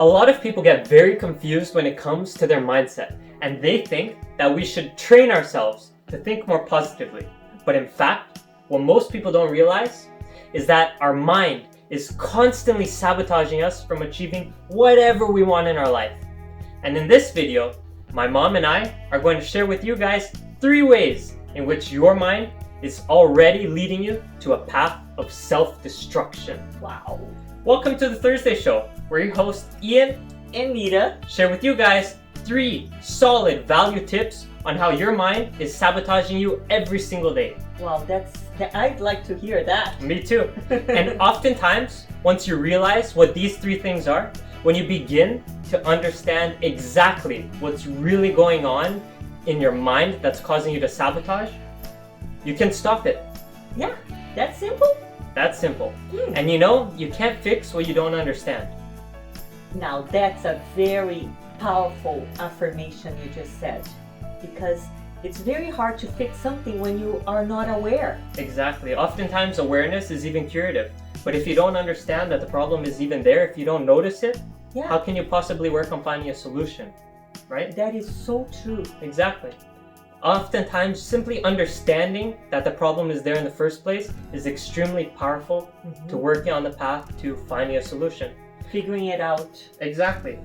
A lot of people get very confused when it comes to their mindset, and they think that we should train ourselves to think more positively. But in fact, what most people don't realize is that our mind is constantly sabotaging us from achieving whatever we want in our life. And in this video, my mom and I are going to share with you guys 3 ways in which your mind is already leading you to a path of self-destruction. Wow. Welcome to the Thursday Show, where your hosts Ian And Neda. share with you guys 3 solid value tips on how your mind is sabotaging you every single day. Wow, I'd like to hear that. Me too. And oftentimes, once you realize what these 3 things are, when you begin to understand exactly what's really going on in your mind that's causing you to sabotage, you can stop it. Yeah, that's simple. That's simple. Hmm. And you can't fix what you don't understand. Now that's a very powerful affirmation you just said, because it's very hard to fix something when you are not aware. Exactly. Oftentimes awareness is even curative. But if you don't understand that the problem is even there, if you don't notice it, Yeah, how can you possibly work on finding a solution? Right? that is so true. Exactly. Oftentimes, simply understanding that the problem is there in the first place is extremely powerful to working on the path to finding a solution. Figuring it out. Exactly.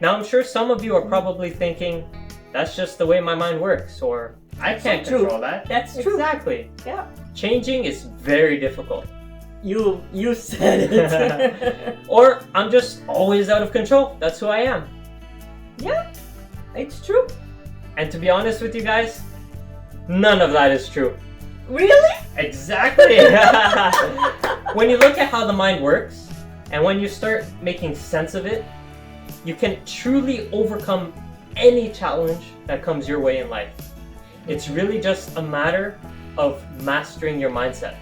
Now, I'm sure some of you are probably thinking, that's just the way my mind works, or I can't true. control that. That's true. Exactly. Yeah. Changing is very difficult. You said it. Or I'm just always out of control. That's who I am. Yeah, it's true. And to be honest with you guys, none of that is true. Really? Exactly. When you look at how the mind works, and when you start making sense of it, you can truly overcome any challenge that comes your way in life. It's really just a matter of mastering your mindset.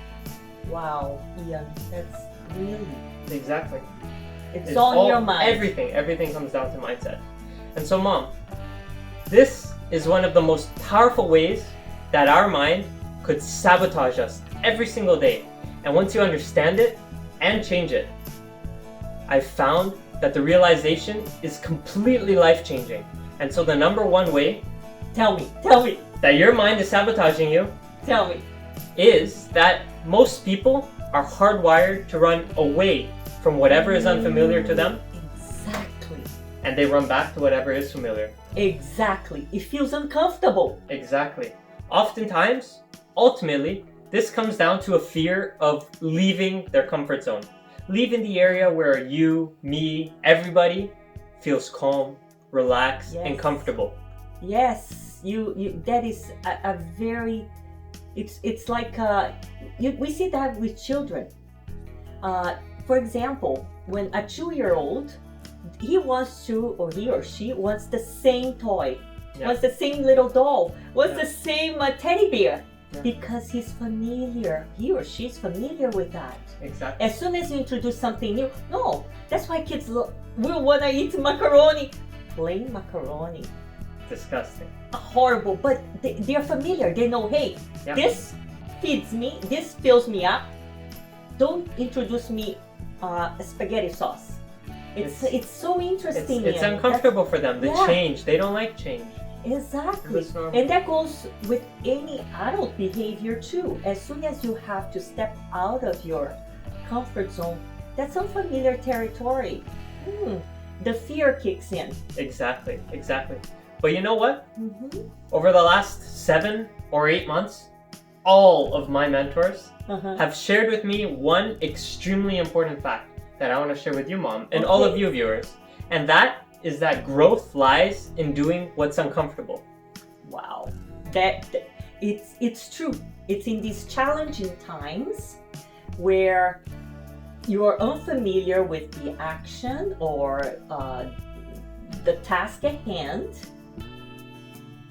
Wow, Ian, that's really. Exactly. It's all in your mind. Everything comes down to mindset. And so, Mom, this is one of the most powerful ways that our mind could sabotage us every single day. And once you understand it and change it, I've found that the realization is completely life-changing. And so the number 1 way Tell me. that your mind is sabotaging you Tell me. is that most people are hardwired to run away from whatever is unfamiliar to them, Exactly. and they run back to whatever is familiar. Exactly. It feels uncomfortable. Exactly. Oftentimes, ultimately, this comes down to a fear of leaving their comfort zone. Leaving the area where you, me, everybody feels calm, relaxed, and Yes. comfortable. Yes, you. That is a very. It's like we see that with children. For example, when a 2-year-old, he wants to, or he or she wants the same toy, Yeah. wants the same little doll, wants Yeah. the same teddy bear, Yeah. because he's familiar. He or she's familiar with that. Exactly. As soon as you introduce something new, no, that's why kids will want to eat macaroni. Plain macaroni. Disgusting. Horrible, but they're familiar. They know, hey, Yeah. this feeds me, this fills me up. Don't introduce me spaghetti sauce. It's so interesting. It's Ian. uncomfortable for them. The Yeah. change. They don't like change. Exactly. That's normal. And that goes with any adult behavior too. As soon as you have to step out of your comfort zone, that's unfamiliar territory. The fear kicks in. Exactly. But you know what? Mm-hmm. Over the last 7 or 8 months, all of my mentors have shared with me one extremely important fact that I want to share with you, Mom, and all of Okay. you viewers. And that is that growth lies in doing what's uncomfortable. Wow, it's true. It's in these challenging times where you are unfamiliar with the action or the task at hand,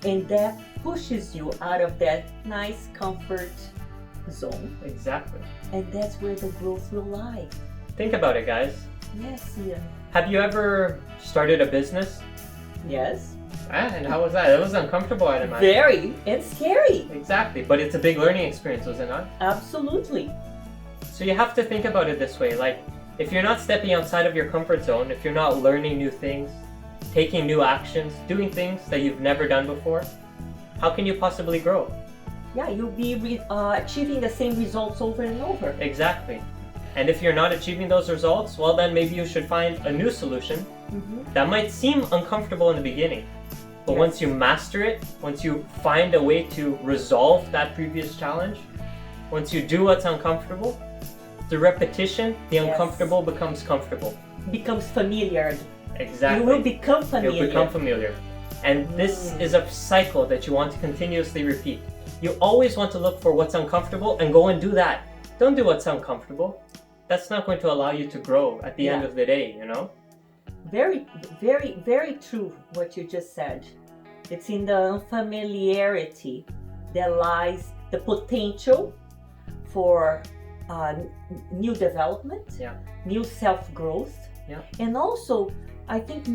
and that pushes you out of that nice comfort zone, Exactly. and that's where the growth will lie. Think about it, guys. Yes, Ian. Have you ever started a business? Yes. And how was that? It was uncomfortable, I'd imagine. Very and scary. Exactly, but it's a big learning experience, was it not? Absolutely. So you have to think about it this way, like, If you're not stepping outside of your comfort zone, if you're not learning new things, taking new actions, doing things that you've never done before, how can you possibly grow? Yeah, you'll be achieving the same results over and over. Exactly. And if you're not achieving those results, well then maybe you should find a new solution that might seem uncomfortable in the beginning. But once you master it, once you find a way to resolve that previous challenge, once you do what's uncomfortable, the repetition, the uncomfortable becomes comfortable. Becomes familiar. Exactly. You will become familiar. You'll become familiar. And this is a cycle that you want to continuously repeat. You always want to look for what's uncomfortable and go and do that. Don't do what's uncomfortable. That's not going to allow you to grow at the end of the day, you know? Very, very, very true what you just said. It's in the unfamiliarity that lies the potential for new development, new self-growth, and also I think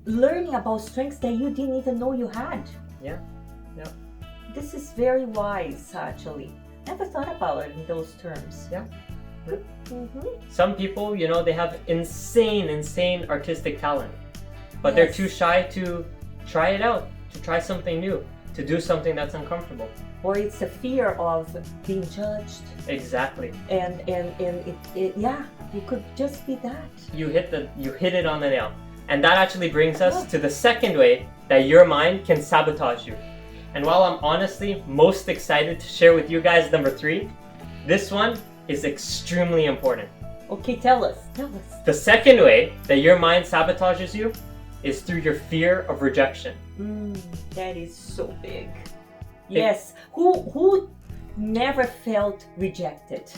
learning about strengths that you didn't even know you had. This is very wise, actually. Never thought about it in those terms. Some people, you know, they have insane artistic talent, but they're too shy to try it out, to try something new, to do something that's uncomfortable. Or it's a fear of being judged. Exactly. And it could just be that. You hit it on the nail. And that actually brings us to the second way that your mind can sabotage you. And while I'm honestly most excited to share with you guys number 3, this one is extremely important. Okay, tell us. The second way that your mind sabotages you is through your fear of rejection. That is so big. Yes. Who never felt rejected?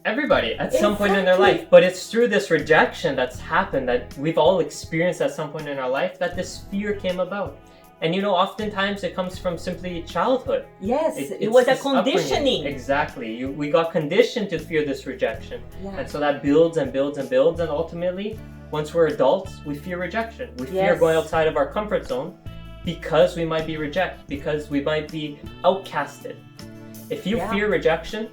Everybody at some point in their life. But it's through this rejection that's happened, that we've all experienced at some point in our life, that this fear came about. And you know, oftentimes it comes from simply childhood. Yes, it was a conditioning. Upbringing. Exactly. We got conditioned to fear this rejection. And so that builds and builds and builds, and ultimately, once we're adults, we fear rejection. We fear going outside of our comfort zone because we might be rejected, because we might be outcasted. If you fear rejection,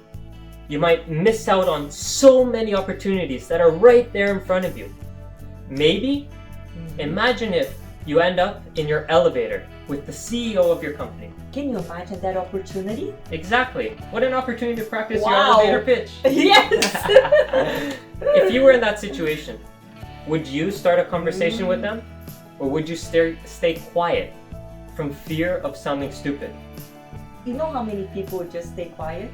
you might miss out on so many opportunities that are right there in front of you. Maybe, imagine if you end up in your elevator with the CEO of your company. Can you imagine that opportunity? Exactly. What an opportunity to practice your elevator pitch. Yes! If you were in that situation, would you start a conversation with them? Or would you stay quiet from fear of sounding stupid? You know how many people just stay quiet?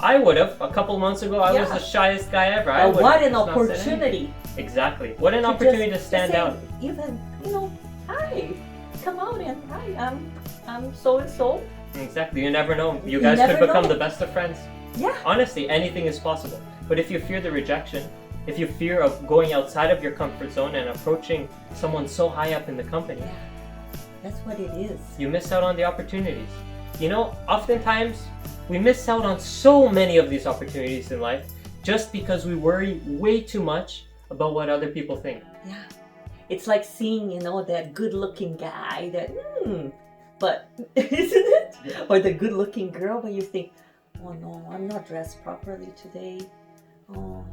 I would have. A couple months ago, I was the shyest guy ever. What an opportunity. Exactly. What an opportunity to stand out. Even, hi, come out and hi, I'm so-and-so. Exactly. You never know. You guys could become the best of friends. Yeah. Honestly, anything is possible. But if you fear the rejection, if you fear of going outside of your comfort zone and approaching someone so high up in the company, that's what it is. You miss out on the opportunities. You know, oftentimes we miss out on so many of these opportunities in life just because we worry way too much about what other people think. Yeah. It's like seeing, that good-looking guy that, but isn't it? Yeah. Or the good-looking girl, but you think, oh no, I'm not dressed properly today. Oh,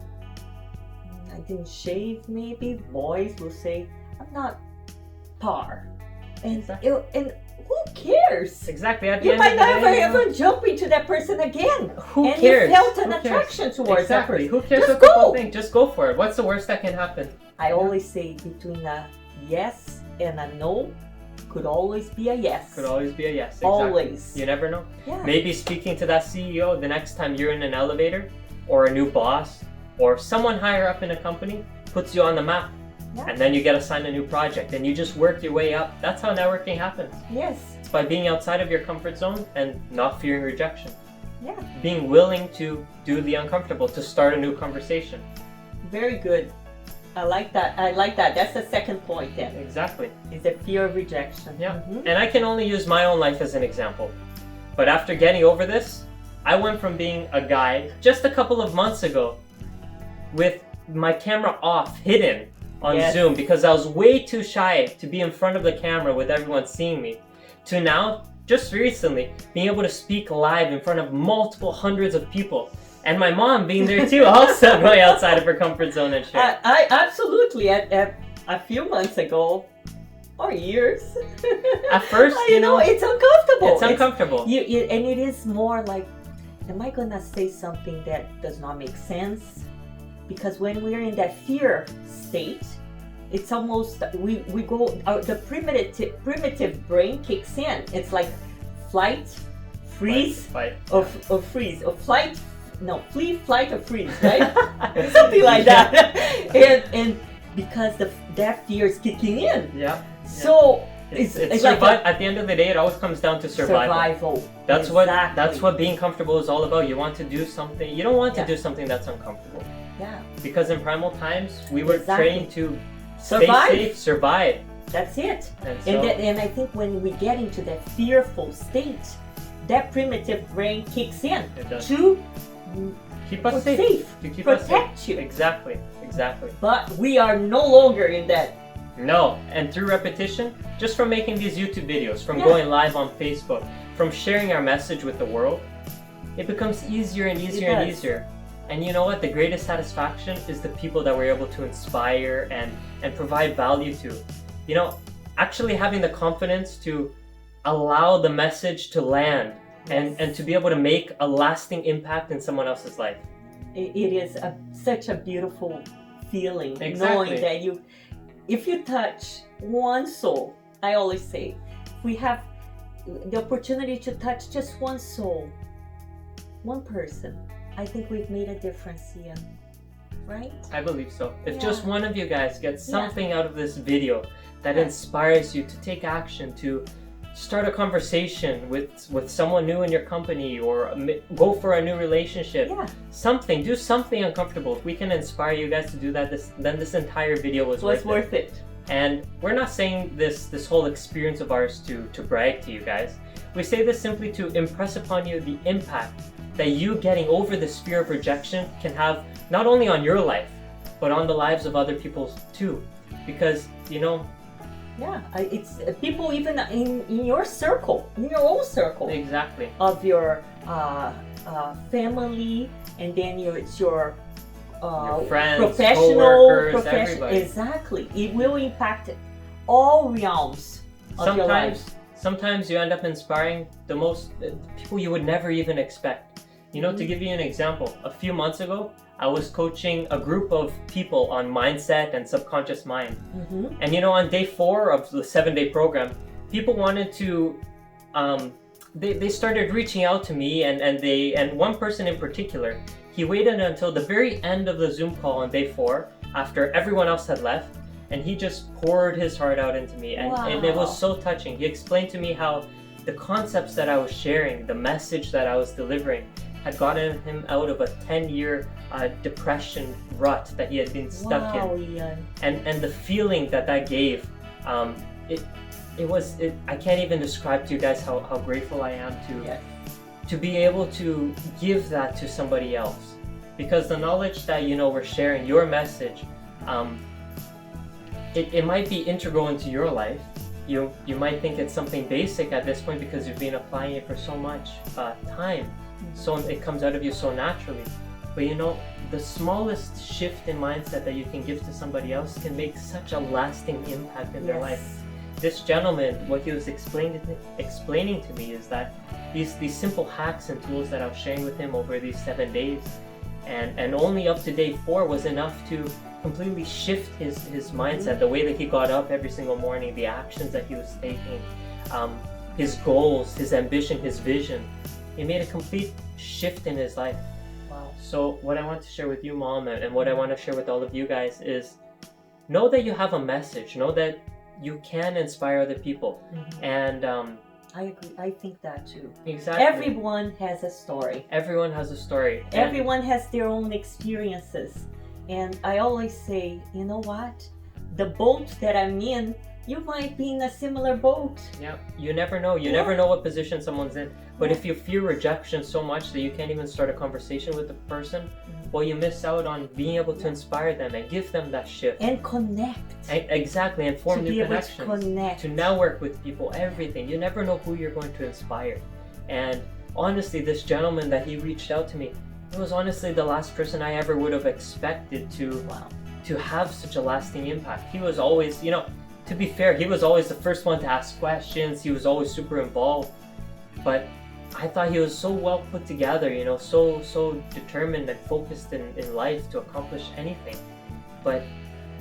I didn't shave maybe. Boys will say, I'm not par. And who cares? Exactly. You might never ever jump into that person again. Who cares? You felt an attraction towards that person. Who cares what people think? Just go for it. What's the worst that can happen? I always say between a yes and a no could always be a yes. Could always be a yes. Exactly. Always. You never know. Yeah. Maybe speaking to that CEO the next time you're in an elevator, or a new boss, or someone higher up in a company puts you on the map. Yeah. And then you get assigned a new project and you just work your way up. That's how networking happens. Yes. It's by being outside of your comfort zone and not fearing rejection. Yeah. Being willing to do the uncomfortable, to start a new conversation. Very good. I like that. That's the second point then. Exactly. Is the fear of rejection. Yeah. And I can only use my own life as an example. But after getting over this, I went from being a guy just a couple of months ago with my camera off, hidden on Zoom, because I was way too shy to be in front of the camera with everyone seeing me, to now, just recently, being able to speak live in front of multiple hundreds of people And my mom being there too, also going outside of her comfort zone and sharing. I absolutely. At a few months ago, or years. At first, you know, it's uncomfortable. It's uncomfortable. And it is more like, am I gonna say something that does not make sense? Because when we're in that fear state, it's almost we go the primitive brain kicks in. It's like flight, freeze, fight. Or freeze, or flight. No, flee, flight, or freeze, right? Something like that. and because that fear is kicking in. Yeah. So it's like at the end of the day, it always comes down to survival. That's exactly. what being comfortable is all about. You want to do something. You don't want to do something that's uncomfortable. Yeah. Because in primal times, we were trained to survive. Stay safe, survive. That's it. And I think when we get into that fearful state, that primitive brain kicks in to keep us safe. To keep protect us safe. you. Exactly. But we are no longer in that. No, and through repetition, just from making these YouTube videos, from going live on Facebook, from sharing our message with the world, it becomes easier and easier and easier. And you know what? The greatest satisfaction is the people that we're able to inspire and provide value to. You know, actually having the confidence to allow the message to land and to be able to make a lasting impact in someone else's life. It is such a beautiful feeling, exactly. knowing that if you touch one soul, I always say, we have the opportunity to touch just one soul, one person. I think we've made a difference, Ian. Right? I believe so. If just one of you guys gets something out of this video that inspires you to take action, to start a conversation with someone new in your company, or go for a new relationship, do something uncomfortable. If we can inspire you guys to do that, then this entire video was worth it. And we're not saying this whole experience of ours to brag to you guys. We say this simply to impress upon you the impact that you getting over this fear of rejection can have, not only on your life, but on the lives of other people too. Because, you know, it's people even in your circle, in your own circle. Exactly. Of your family, and then it's your friends, professional, everybody. Exactly. It will impact all realms of your life. Sometimes you end up inspiring the most people you would never even expect. You know, to give you an example, a few months ago, I was coaching a group of people on mindset and subconscious mind. And you know, on day 4 of the 7-day program, people wanted to, they started reaching out to me, and one person in particular, he waited until the very end of the Zoom call on day 4, after everyone else had left, and he just poured his heart out into me, and it was so touching. He explained to me how the concepts that I was sharing, the message that I was delivering, had gotten him out of a 10-year depression rut that he had been stuck in. Ian. And the feeling that gave, I can't even describe to you guys how grateful I am to be able to give that to somebody else. Because the knowledge that, you know, we're sharing, your message, it might be integral into your life. You might think it's something basic at this point because you've been applying it for so much time. So it comes out of you so naturally. But you know, the smallest shift in mindset that you can give to somebody else can make such a lasting impact in their life. This gentleman, what he was explaining to me is that these simple hacks and tools that I was sharing with him over these 7 days, and only up to day 4 was enough to completely shift his mindset, the way that he got up every single morning, the actions that he was taking, his goals, his ambition, his vision. It made a complete shift in his life. Wow. So what I want to share with you, Mom, and what I want to share with all of you guys is, know that you have a message. Know that you can inspire other people. And I agree. I think that too. Exactly. Everyone has a story. Everyone has a story. Everyone has their own experiences. And I always say, you know what? The boat that I'm in, you might be in a similar boat. Yeah, you never know. You never know what position someone's in. But if you fear rejection so much that you can't even start a conversation with the person, well, you miss out on being able to inspire them and give them that shift. And connect. Exactly, and form new connections. To connect. To network with people, everything. You never know who you're going to inspire. And honestly, this gentleman that he reached out to me, it was honestly the last person I ever would have expected Wow. to have such a lasting impact. He was always, to be fair, he was always the first one to ask questions. He was always super involved. But I thought he was so well put together, so determined and focused in life to accomplish anything. But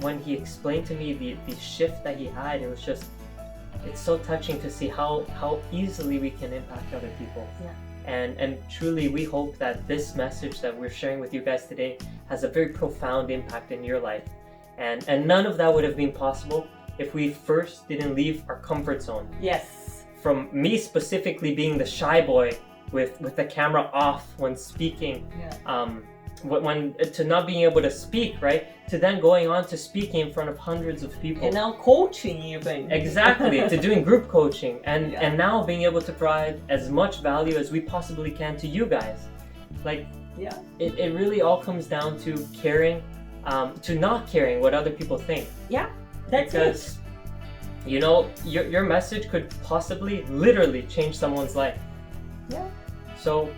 when he explained to me the shift that he had, it's so touching to see how easily we can impact other people. Yeah. And truly, we hope that this message that we're sharing with you guys today has a very profound impact in your life. And none of that would have been possible if we first didn't leave our comfort zone. Yes. From me specifically being the shy boy with the camera off when speaking, when to not being able to speak, right? To then going on to speaking in front of hundreds of people. And now coaching even. Exactly, to doing group coaching and now being able to provide as much value as we possibly can to you guys. It really all comes down to caring, to not caring what other people think. Yeah, that's because, your message could possibly, literally change someone's life. Yeah. So,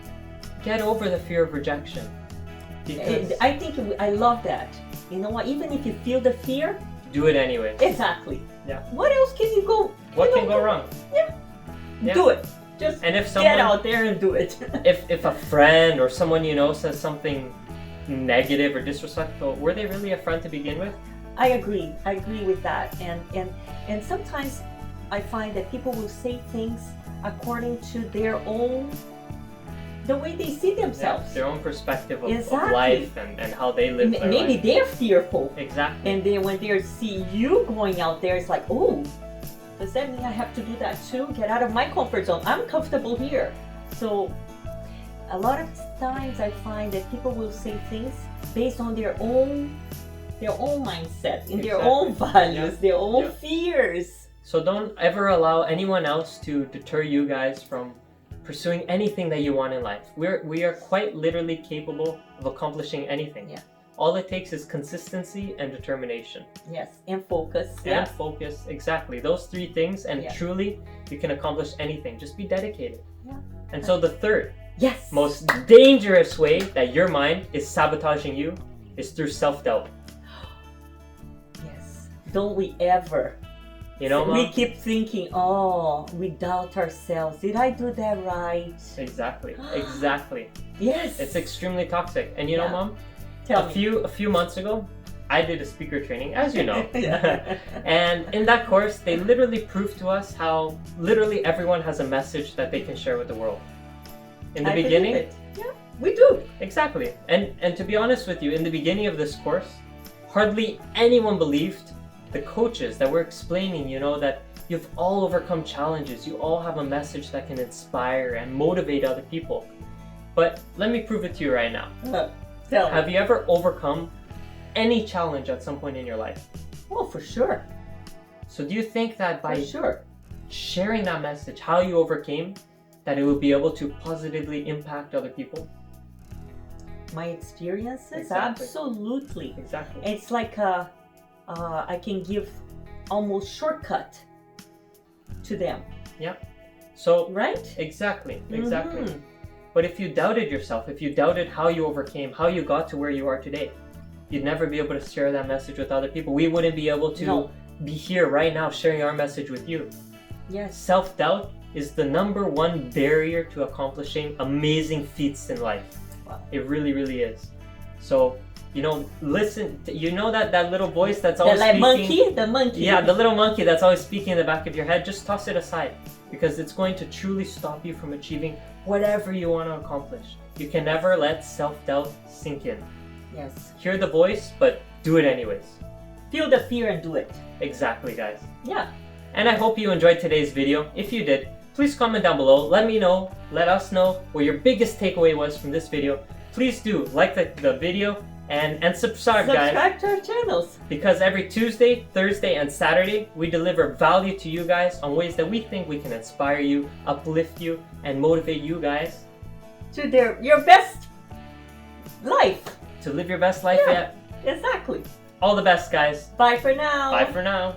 get over the fear of rejection. I think I love that. You know what? Even if you feel the fear, do it anyway. Exactly. Yeah. What else can you go? What can go wrong? Yeah. Do it. Just get out there and do it. if a friend or someone says something negative or disrespectful, were they really a friend to begin with? I agree with that. And sometimes I find that people will say things according to the way they see themselves. Their own perspective of life and how they live their Maybe life. they're fearful. Exactly. And then when they see you going out there, it's like, oh, does that mean I have to do that too? Get out of my comfort zone. I'm comfortable here. So a lot of times I find that people will say things based on their own mindset, in their own values, their own fears. So don't ever allow anyone else to deter you guys from pursuing anything that you want in life. We are quite literally capable of accomplishing anything. Yeah. All it takes is consistency and determination. Yes, and focus. And focus, exactly. Those three things, and truly, you can accomplish anything. Just be dedicated. Yeah. And so the third, yes, most dangerous way that your mind is sabotaging you is through self-doubt. Yes. Don't we ever? Mom? We keep thinking, oh, we doubt ourselves. Did I do that right? Exactly. Yes. It's extremely toxic. And Mom? Tell me. A few months ago, I did a speaker training, as you know. And in that course, they literally proved to us how literally everyone has a message that they can share with the world. In the beginning, yeah, we do. Exactly. And to be honest with you, in the beginning of this course, hardly anyone believed the coaches that were explaining, that you've all overcome challenges. You all have a message that can inspire and motivate other people. But let me prove it to you right now. Have you ever overcome any challenge at some point in your life? Oh, for sure. So do you think that by sure. sharing that message, how you overcame, that it will be able to positively impact other people? My experiences? Exactly. Absolutely. Exactly. It's like I can give almost shortcut to them. Yeah. So right? Exactly. Mm-hmm. But if you doubted yourself, if you doubted how you overcame, how you got to where you are today, you'd never be able to share that message with other people. We wouldn't be able to be here right now sharing our message with you. Yes. Self-doubt is the #1 barrier to accomplishing amazing feats in life. Wow. It really, really is. So, listen, that little voice that's always speaking. The monkey. Yeah, the little monkey that's always speaking in the back of your head, just toss it aside, because it's going to truly stop you from achieving whatever you want to accomplish. You can never let self-doubt sink in. Yes. Hear the voice, but do it anyways. Feel the fear and do it. Exactly, guys. Yeah. And I hope you enjoyed today's video. If you did, please comment down below. Let us know what your biggest takeaway was from this video. Please do like the video and subscribe, guys. Subscribe to our channels. Because every Tuesday, Thursday, and Saturday, we deliver value to you guys on ways that we think we can inspire you, uplift you, and motivate you guys to your best life. To live your best life yet. Exactly. All the best, guys. Bye for now. Bye for now.